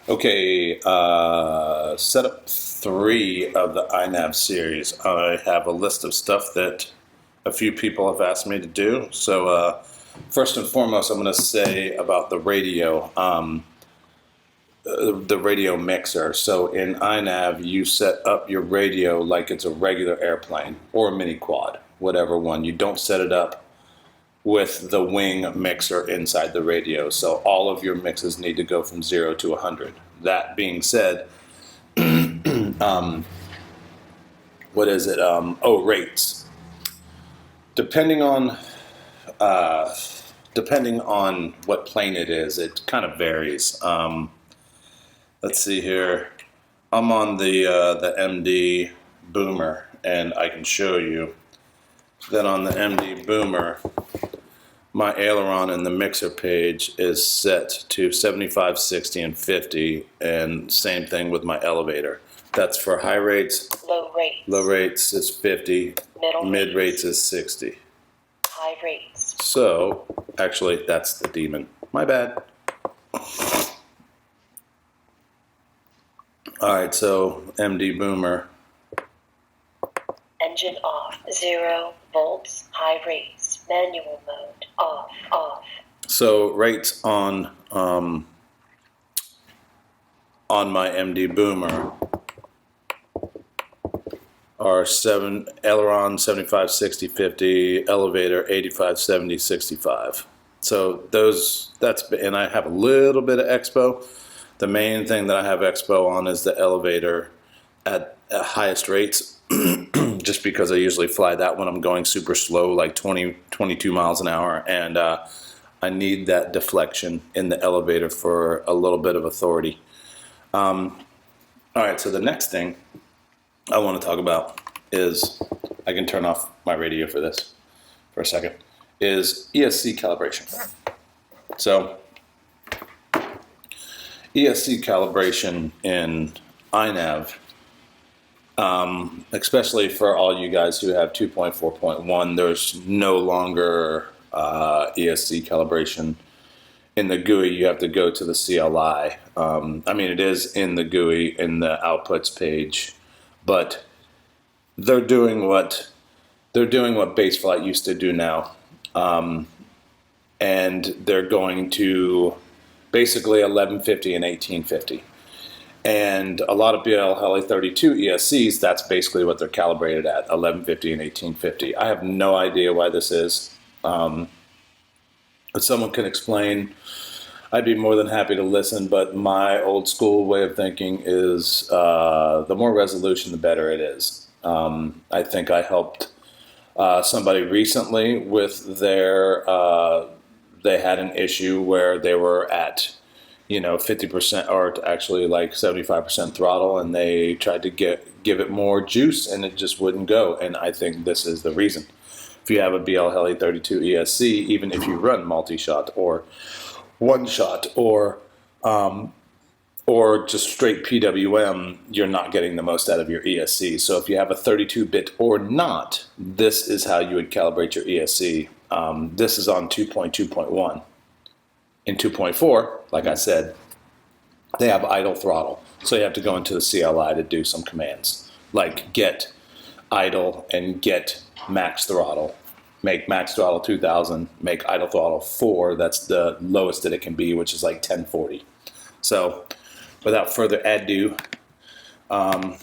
Okay, setup 3 of the Inav series. I have a list of stuff that a few people have asked me to do. So, first and foremost, I'm going to say about the radio mixer. So in Inav, you set up your radio like it's a regular airplane or a mini quad, whatever one. You don't set it up with the wing mixer inside the radio. So all of your mixes need to go from 0 to 100. That being said, what is it? Rates. Depending on depending on what plane it is, it kind of varies. Let's see here. I'm on the MD Boomer, and I can show you that on the MD Boomer, my aileron in the mixer page is set to 75, 60, and 50, and same thing with my elevator. That's for high rates. Low rates. Low rates is 50. Mid rates is 60. High rates. So, actually, that's the demon. My bad. Alright, so MD Boomer. Engine off. 0 volts. High rates. Manual mode. Off. So rates on my MD Boomer are aileron 75, 60, 50, elevator 85, 70, 65. So and I have a little bit of expo. The main thing that I have expo on is the elevator at highest rates, just because I usually fly that when I'm going super slow, like 20, 22 miles an hour, and I need that deflection in the elevator for a little bit of authority. All right, so the next thing I want to talk about is, I can turn off my radio for this for a second, is ESC calibration. So ESC calibration in Inav, especially for all you guys who have 2.4.1, there's no longer ESC calibration in the GUI. You have to go to the CLI. I mean, it is in the GUI in the outputs page, but they're doing what Baseflight used to do now, and they're going to basically 1150 and 1850. And a lot of BL 32 ESCs, that's basically what they're calibrated at, 1150 and 1850. I have no idea why this is. If someone can explain, I'd be more than happy to listen, but my old school way of thinking is the more resolution, the better it is. I think I helped somebody recently with they had an issue where they were at 50% or actually like 75% throttle, and they tried to give it more juice and it just wouldn't go. And I think this is the reason. If you have a BL Heli 32 ESC, even if you run multi-shot or one shot or just straight PWM, you're not getting the most out of your ESC. So if you have a 32-bit or not, this is how you would calibrate your ESC. This is on 2.2.1. In 2.4, like I said, they have idle throttle. So you have to go into the CLI to do some commands, like get idle and get max throttle. Make max throttle 2000, make idle throttle 4. That's the lowest that it can be, which is like 1040. So without further ado, I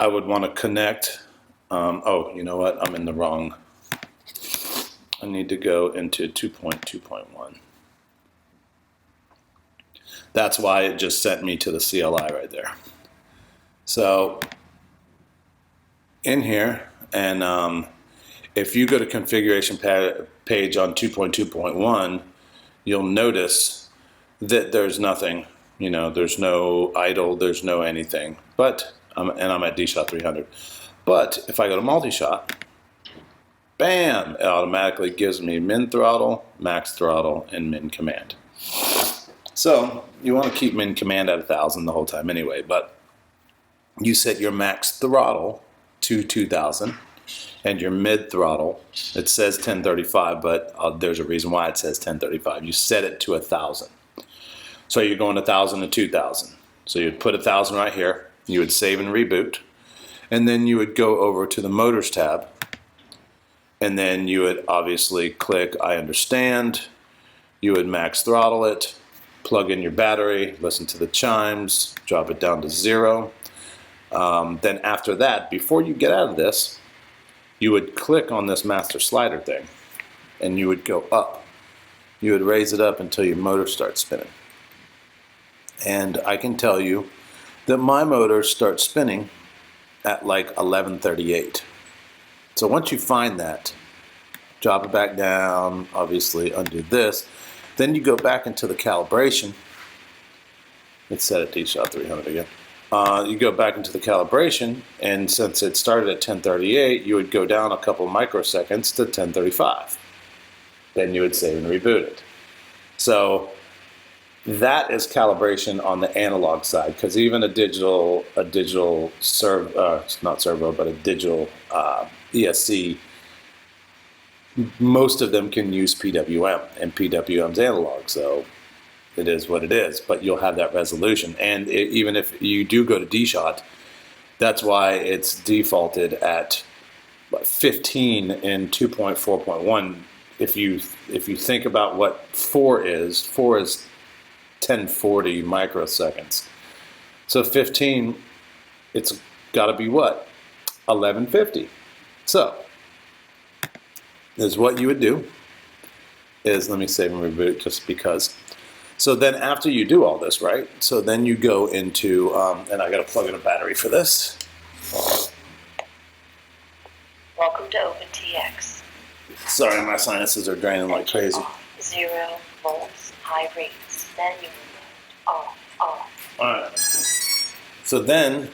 would want to connect. You know what? I'm in the wrong. I need to go into 2.2.1. That's why it just sent me to the CLI right there. So in here, and if you go to configuration page on 2.2.1, you'll notice that there's nothing. There's no idle, there's no anything. But I'm at D-Shot 300. But if I go to multi-shot, bam, it automatically gives me min throttle, max throttle, and min command. So you want to keep min command at 1000 the whole time anyway, but you set your max throttle to 2000 and your mid throttle, it says 1035, but there's a reason why it says 1035. You set it to 1000. So you're going 1,000 to 2,000. So you'd put 1,000 right here. You would save and reboot. And then you would go over to the motors tab. And then you would obviously click I understand. You would max throttle it, plug in your battery, listen to the chimes, drop it down to 0. Then after that, before you get out of this, you would click on this master slider thing and you would go up. You would raise it up until your motor starts spinning. And I can tell you that my motor starts spinning at like 1138. So once you find that, drop it back down, obviously undo this. Then you go back into the calibration. It's set at D-Shot 300 again. You go back into the calibration, and since it started at 1038, you would go down a couple microseconds to 1035. Then you would save and reboot it. So that is calibration on the analog side, because even a digital not servo, but a digital ESC, most of them can use PWM, and PWM's analog, so it is what it is, but you'll have that resolution. And even if you do go to D-Shot, that's why it's defaulted at 15 in 2.4.1. If you think about what 4 is 1040 microseconds. So 15, it's got to be what? 1150. So is what you would do is, let me save and reboot just because. So then after you do all this, right? So then you go into, and I got to plug in a battery for this. Welcome to OpenTX. Sorry, my sinuses are draining like crazy. Off. 0 volts, high rates, manual mode, off. All right. So then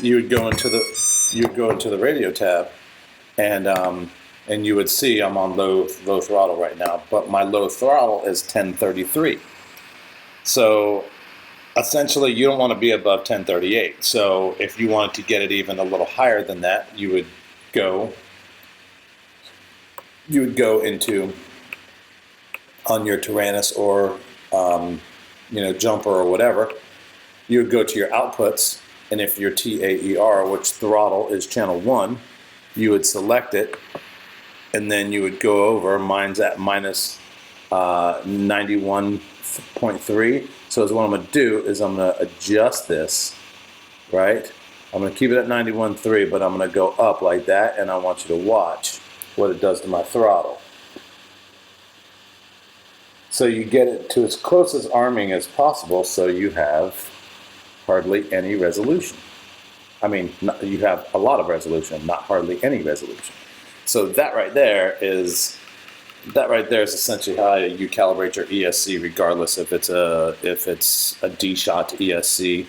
you would go into the radio tab, and you would see I'm on low throttle right now, but my low throttle is 1033. So essentially you don't want to be above 1038. So if you wanted to get it even a little higher than that, you would go into, on your Tyrannus or jumper or whatever, you would go to your outputs, and if your TAER, which throttle is channel 1, you would select it, and then you would go over. Mine's at minus 91.3. So what I'm going to do is I'm going to adjust this, right? I'm going to keep it at 91.3, but I'm going to go up like that, and I want you to watch what it does to my throttle. So you get it to as close as arming as possible, so you have hardly any resolution. I mean, you have a lot of resolution, not hardly any resolution. So that right there is essentially how you calibrate your ESC, regardless if it's a D-Shot ESC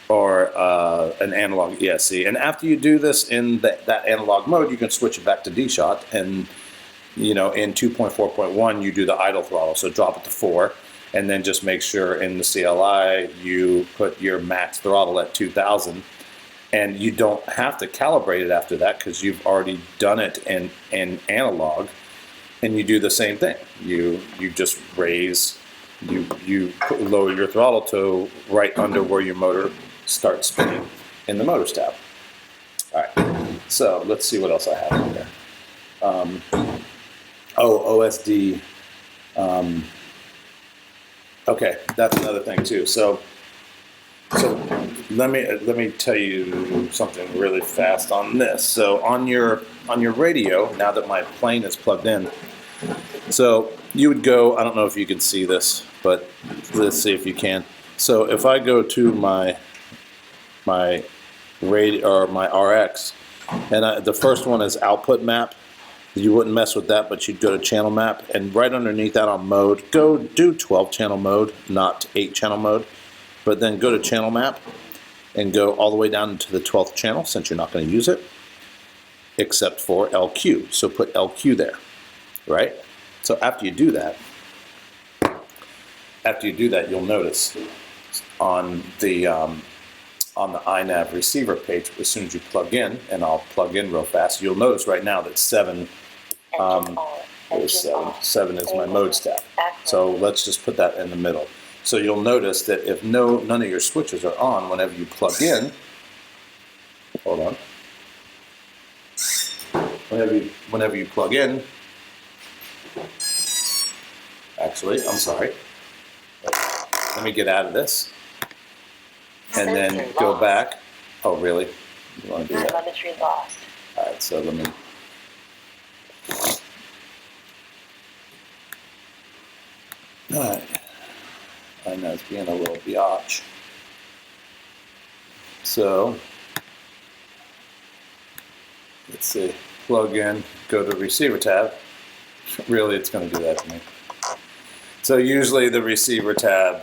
or an analog ESC. And after you do this in that analog mode, you can switch it back to D-Shot, and in 2.4.1 you do the idle throttle, so drop it to 4, and then just make sure in the CLI you put your max throttle at 2000. And you don't have to calibrate it after that because you've already done it in analog, and you do the same thing. You just raise, you lower your throttle to right under where your motor starts spinning in the motors tab. All right, so let's see what else I have in here. OSD. Okay, that's another thing too. So let me tell you something really fast on this. So on your radio, now that my plane is plugged in, so you would go, I don't know if you can see this, but let's see if you can. So if I go to my radio or my RX, and the first one is output map, you wouldn't mess with that, but you'd go to channel map, and right underneath that on mode, go do 12 channel mode, not 8 channel mode. But then go to channel map and go all the way down to the 12th channel, since you're not going to use it, except for LQ. So put LQ there, right? So after you do that, you'll notice on the Inav receiver page, as soon as you plug in, and I'll plug in real fast, you'll notice right now that 7. Engine on. There's Engine 7. off. 7 is my Engine mode step. active. So let's just put that in the middle. So you'll notice that if none of your switches are on, whenever you plug in, hold on. Whenever you plug in, actually, I'm sorry. Let me get out of this. And then Sensor go lost. back. Oh, really? You want to do that? Telemetry lost. All right, so let me. All right. I know it's being a little biatch. So, let's see. Plug in, go to receiver tab. Really, it's going to do that to me. So usually the receiver tab,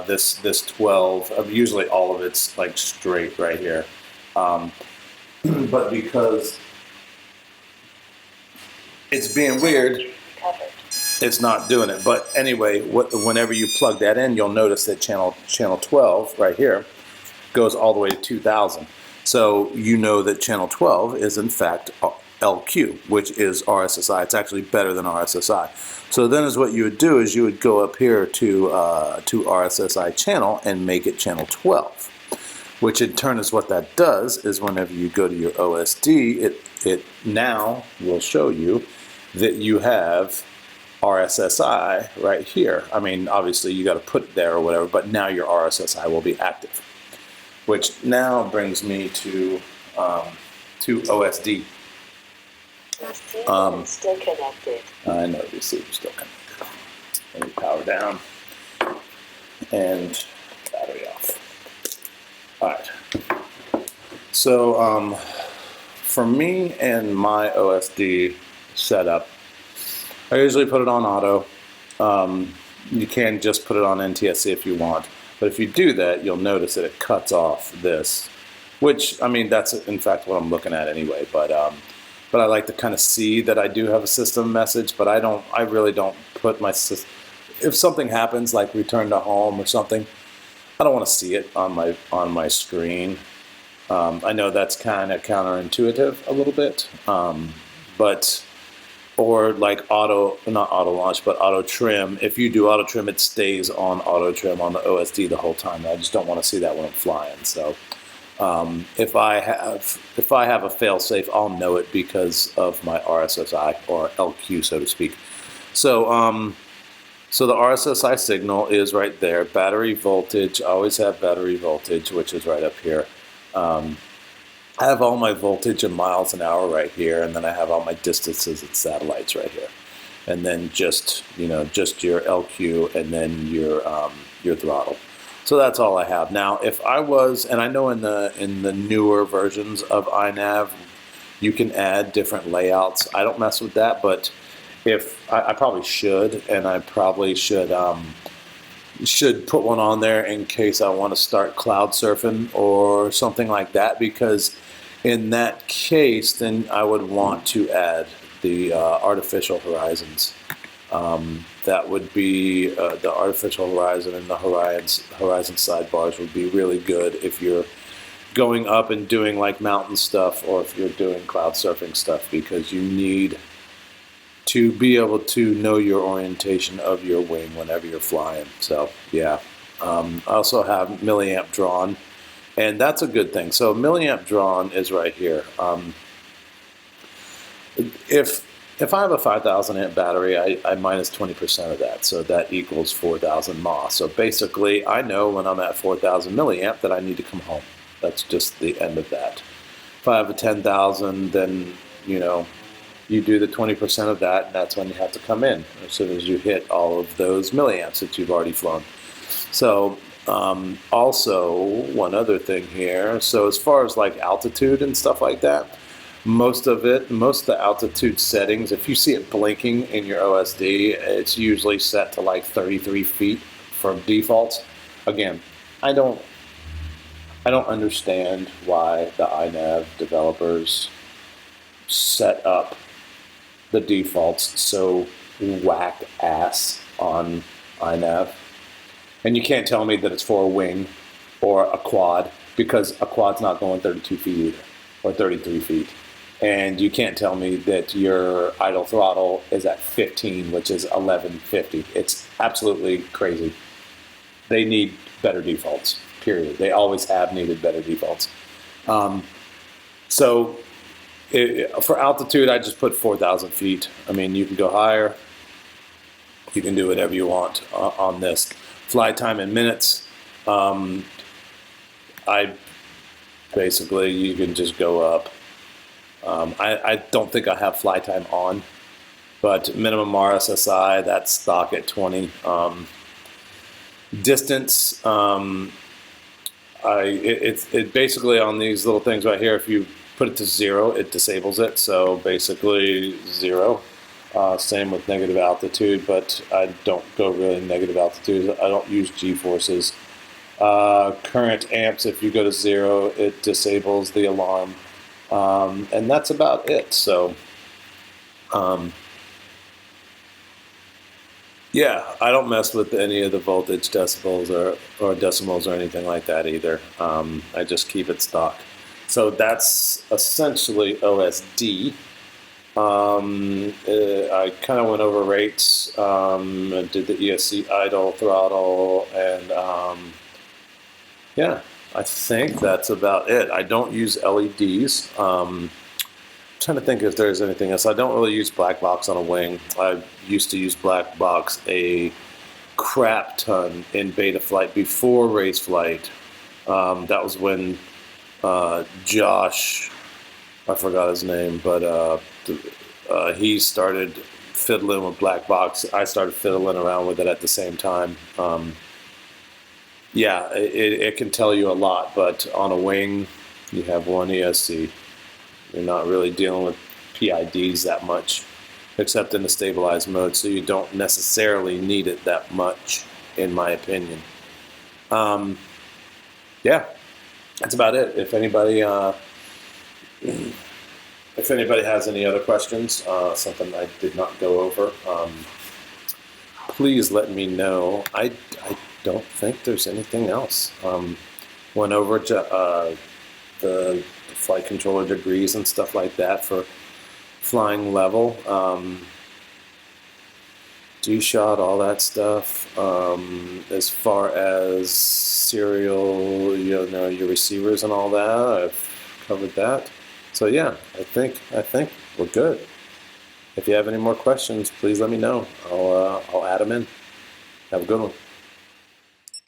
this 12, usually all of it's like straight right here. But because it's being weird, Covered. it's not doing it. But anyway, whenever you plug that in, you'll notice that channel 12 right here goes all the way to 2000. So you know that channel 12 is in fact LQ, which is RSSI. It's actually better than RSSI. So then is what you would do is you would go up here to RSSI channel and make it channel 12, which in turn is what that does is whenever you go to your OSD, it now will show you that you have RSSI right here. I mean, obviously you got to put it there or whatever, but now your RSSI will be active, which now brings me to OSD. Receiver still connected. I know the receiver's still connected. Let me power down and battery off. All right. So for me and my OSD setup, I usually put it on auto. You can just put it on NTSC if you want, but if you do that, you'll notice that it cuts off this, which I mean that's in fact what I'm looking at anyway. But I like to kind of see that I do have a system message, but I really don't put my system. If something happens like return to home or something, I don't want to see it on my screen. I know that's kind of counterintuitive a little bit, but or like not auto launch, but auto trim. If you do auto trim, it stays on auto trim on the OSD the whole time. I just don't want to see that when I'm flying. So if I have a fail safe, I'll know it because of my RSSI or LQ, so to speak. So so the RSSI signal is right there. Battery voltage, I always have battery voltage, which is right up here. I have all my voltage in miles an hour right here, and then I have all my distances and satellites right here, and then just your LQ and then your throttle. So that's all I have. Now, if I was, and I know in the newer versions of Inav, you can add different layouts. I don't mess with that, but if I probably should, and I probably should put one on there in case I want to start cloud surfing or something like that, because in that case, then I would want to add the artificial horizons. That would be the artificial horizon and the horizon sidebars would be really good if you're going up and doing like mountain stuff, or if you're doing cloud surfing stuff, because you need to be able to know your orientation of your wing whenever you're flying. So yeah, I also have milliamp drawn, and that's a good thing. So milliamp drawn is right here. If I have a 5,000 amp battery, I minus 20% of that, so that equals 4,000 mAh. So basically, I know when I'm at 4,000 milliamp that I need to come home. That's just the end of that. If I have a 10,000, then you do the 20% of that, and that's when you have to come in as soon as you hit all of those milliamps that you've already flown. So also one other thing here. So as far as like altitude and stuff like that, most of the altitude settings, if you see it blinking in your OSD, it's usually set to like 33 feet for defaults. Again, I don't understand why the Inav developers set up the defaults so whack ass on Inav. And you can't tell me that it's for a wing or a quad, because a quad's not going 32 feet either, or 33 feet. And you can't tell me that your idle throttle is at 15, which is 1150. It's absolutely crazy. They need better defaults, period. They always have needed better defaults. So for altitude, I just put 4,000 feet. I mean, you can go higher. You can do whatever you want on this. Flight time in minutes, I basically, you can just go up. I don't think I have fly time on, but minimum RSSI, that's stock at 20. Distance, it basically on these little things right here, if you put it to 0, it disables it. So basically 0. Same with negative altitude, but I don't go really negative altitude. I don't use G-forces. Current amps, if you go to 0, it disables the alarm. And that's about it. So, yeah, I don't mess with any of the voltage decibels or decimals or anything like that either. I just keep it stock. So that's essentially OSD. I kind of went over rates, did the ESC idle throttle, and yeah, I think that's about it. I don't use LEDs. Trying to think if there's anything else. I don't really use black box on a wing. I used to use black box a crap ton in beta flight before race flight. That was when Josh, I forgot his name, but he started fiddling with black box. I started fiddling around with it at the same time. Yeah, it can tell you a lot, but on a wing, you have one ESC. You're not really dealing with PIDs that much, except in the stabilized mode, so you don't necessarily need it that much, in my opinion. Yeah, that's about it. If anybody has any other questions, something I did not go over, please let me know. I don't think there's anything else. Went over to the flight controller degrees and stuff like that for flying level. G-shot, all that stuff. As far as serial, your receivers and all that, I've covered that. So yeah, I think we're good. If you have any more questions, please let me know. I'll add them in. Have a good one.